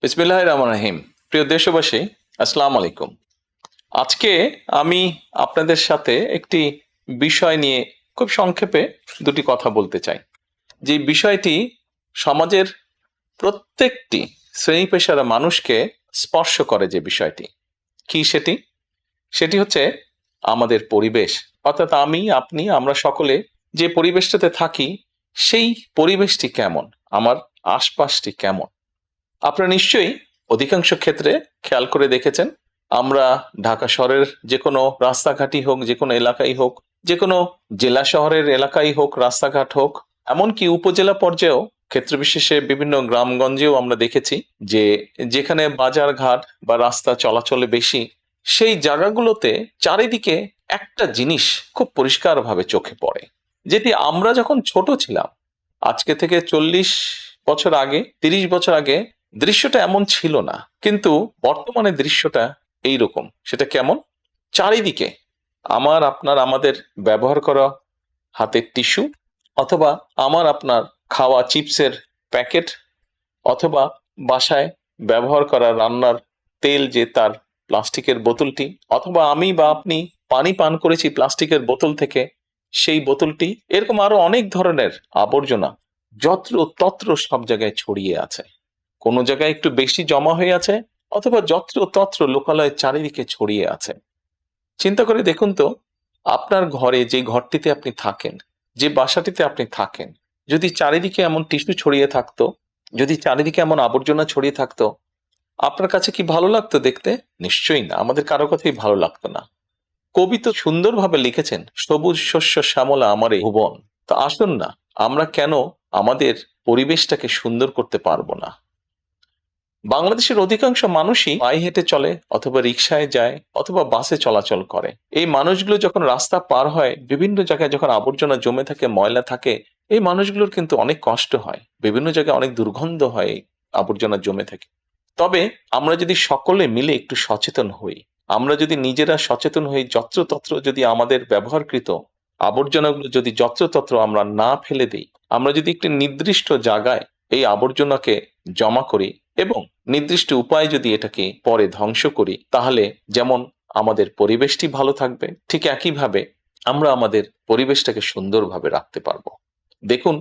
বিসমিল্লাহির রহমানির রহিম। প্রিয় দেশবাসী, আসসালামু আলাইকুম। আজকে আমি আপনাদের সাথে একটি বিষয় নিয়ে খুব সংক্ষেপে দুটি কথা বলতে চাই। যে বিষয়টি সমাজের প্রত্যেকটি শ্রেণী পেশার মানুষকে স্পর্শ করে। যে বিষয়টি কি সেটি সেটি হচ্ছে আমাদের পরিবেশ। অর্থাৎ আমি, আপনি, আমরা সকলে যে পরিবেশটাতে থাকি সেই পরিবেশটি কেমন, আমার আশপাশটি কেমন। আপনারা নিশ্চয়ই অধিকাংশ ক্ষেত্রে খেয়াল করে দেখেছেন, আমরা ঢাকা শহরের যে কোনো রাস্তাঘাটই হোক, যে কোনো এলাকাই হোক, যে কোনো জেলা শহরের এলাকাই হোক, রাস্তাঘাট হোক, এমনকি উপজেলা পর্যায়েও ক্ষেত্র বিশেষে বিভিন্ন গ্রামগঞ্জেও আমরা দেখেছি যে যেখানে বাজার ঘাট বা রাস্তা চলাচলে বেশি, সেই জায়গাগুলোতে চারিদিকে একটা জিনিস খুব পরিষ্কারভাবে চোখে পড়ে, যেটি আমরা যখন ছোট ছিলাম, আজকে থেকে 40 বছর আগে, 30 বছর আগে দৃশ্যটা এমন ছিল না, কিন্তু বর্তমানে দৃশ্যটা এইরকম। সেটা কেমন? চারিদিকে আমার আপনার আমাদের ব্যবহার করা হাতের টিস্যু, অথবা আমার আপনার খাওয়া চিপসের প্যাকেট, অথবা বাসায় ব্যবহার করা রান্নার তেল যে তার প্লাস্টিকের বোতলটি, অথবা আমি বা আপনি পানি পান করেছি প্লাস্টিকের বোতল থেকে সেই বোতলটি, এরকম আরো অনেক ধরনের আবর্জনা যত্র তত্র সব জায়গায় ছড়িয়ে আছে। কোনো জায়গায় একটু বেশি জমা হয়ে আছে, অথবা যত্র তত্র লোকালয়ে চারিদিকে ছড়িয়ে আছে। চিন্তা করে দেখুন তো, আপনার ঘরে, যে ঘরটিতে আপনি থাকেন, যে বাসাটিতে আপনি থাকেন, যদি চারিদিকে এমন টিস্যু ছড়িয়ে থাকতো, যদি চারিদিকে এমন আবর্জনা ছড়িয়ে থাকতো, আপনার কাছে কি ভালো লাগতো দেখতে? নিশ্চয়ই না, আমাদের কারো কথাই ভালো লাগতো না। কবি তো সুন্দরভাবে লিখেছেন, সবুজ শস্য শ্যামলা আমার এই ভুবন। তো আসুন না, আমরা কেন আমাদের পরিবেশটাকে সুন্দর করতে পারবো না? বাংলাদেশের অধিকাংশ মানুষই পায়ে হেঁটে চলে, অথবা রিকশায় যায়, অথবা বাসে চলাচল করে। এই মানুষগুলো যখন রাস্তা পার হয়, বিভিন্ন জায়গায় যখন আবর্জনা জমে থাকে, ময়লা থাকে, এই মানুষগুলোর কিন্তু অনেক কষ্ট হয়, বিভিন্ন জায়গায় অনেক দুর্গন্ধ হয় এই আবর্জনা জমে থাকে। তবে আমরা যদি সকলে মিলে একটু সচেতন হই, আমরা যদি নিজেরা সচেতন হই, যত্রতত্র যদি আমাদের ব্যবহারকৃত আবর্জনাগুলো যদি যত্রতত্র আমরা না ফেলে দিই, আমরা যদি একটি নির্দিষ্ট জায়গায় এই আবর্জনাকে জমা করি এবং নির্দিষ্ট উপায়ে যদি এটাকে পরে ধ্বংস করি, তাহলে যেমন আমাদের পরিবেশটি ভালো থাকবে, ঠিক একইভাবে আমরা আমাদের পরিবেশটাকে সুন্দরভাবে রাখতে পারবো। দেখুন,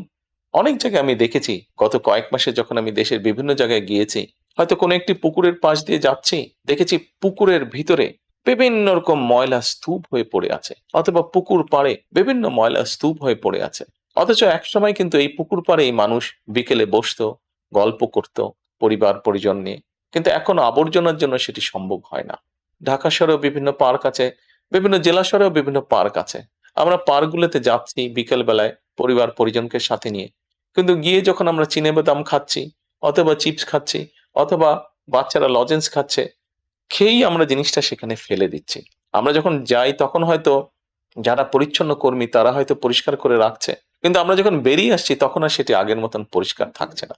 অনেক জায়গায় আমি দেখেছি, গত কয়েক মাসে যখন আমি দেশের বিভিন্ন জায়গায় গিয়েছি, হয়তো কোনো একটি পুকুরের পাশ দিয়ে যাচ্ছি, দেখেছি পুকুরের ভিতরে বিভিন্ন রকম ময়লা স্তূপ হয়ে পড়ে আছে, অথবা পুকুর পাড়ে বিভিন্ন ময়লা স্তূপ হয়ে পড়ে আছে। অথচ একসময় কিন্তু এই পুকুর পাড়েই মানুষ বিকেলে বসতো, গল্প করত পরিবার পরিজন নিয়ে। কিন্তু এখন আবর্জনার জন্য সেটি সম্ভব হয় না। ঢাকা শহরেও বিভিন্ন পার্ক আছে, বিভিন্ন জেলা শহরেও বিভিন্ন পার্ক আছে। আমরা পার্কগুলোতে যাচ্ছি বিকেল বেলায় পরিবার পরিজনকে সাথে নিয়ে, কিন্তু গিয়ে যখন আমরা চিনেবাদাম খাচ্ছি, অথবা চিপস খাচ্ছি, অথবা বাচ্চারা লজেন্স খাচ্ছে, খেয়েই আমরা জিনিসটা সেখানে ফেলে দিচ্ছি। আমরা যখন যাই তখন হয়তো যারা পরিচ্ছন্ন কর্মী তারা হয়তো পরিষ্কার করে রাখছে, কিন্তু আমরা যখন বেরিয়ে আসছি তখন আর সেটি আগের মতন পরিষ্কার থাকছে না।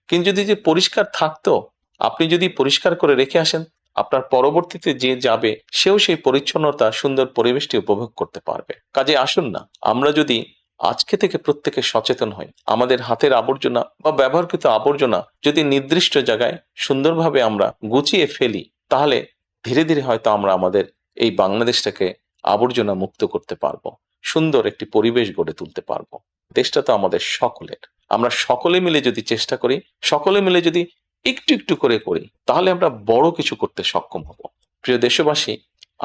কিন্তু যদি যে পরিষ্কার থাকতো, আপনি যদি পরিষ্কার করে রেখে আসেন, আপনার পরবর্তীতে যে যাবে সেও সেই পরিচ্ছন্নতা, সুন্দর পরিবেশটি উপভোগ করতে পারবে। কাজে আসুন না, আমরা যদি আজকে থেকে প্রত্যেকে সচেতন হই, আমাদের হাতের আবর্জনা বা ব্যবহৃত আবর্জনা যদি নির্দিষ্ট জায়গায় সুন্দরভাবে আমরা গুছিয়ে ফেলি, তাহলে ধীরে ধীরে হয়তো আমরা আমাদের এই বাংলাদেশটাকে আবর্জনা মুক্ত করতে পারবো, সুন্দর একটি পরিবেশ গড়ে তুলতে পারবো। দেশটা তো আমাদের সকলের। আমরা সকলে মিলে যদি চেষ্টা করি, সকলে মিলে যদি একটু একটু করে করি, তাহলে আমরা বড় কিছু করতে সক্ষম হব। প্রিয় দেশবাসী,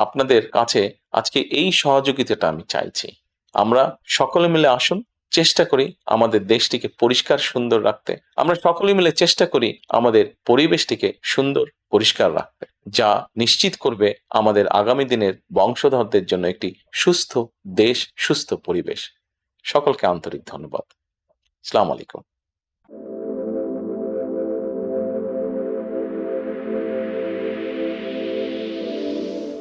আপনাদের কাছে আজকে এই সহযোগিতাটা আমি চাইছি। আমরা সকলে মিলে আসুন, চেষ্টা করি আমাদের দেশটিকে পরিষ্কার সুন্দর রাখতে। আমরা সকলে মিলে চেষ্টা করি আমাদের পরিবেশটিকে সুন্দর পরিষ্কার রাখতে, যা নিশ্চিত করবে আমাদের আগামী দিনের বংশধরদের জন্য একটি সুস্থ দেশ, সুস্থ পরিবেশ। সকলকে আন্তরিক ধন্যবাদ। আসসালামু আলাইকুম।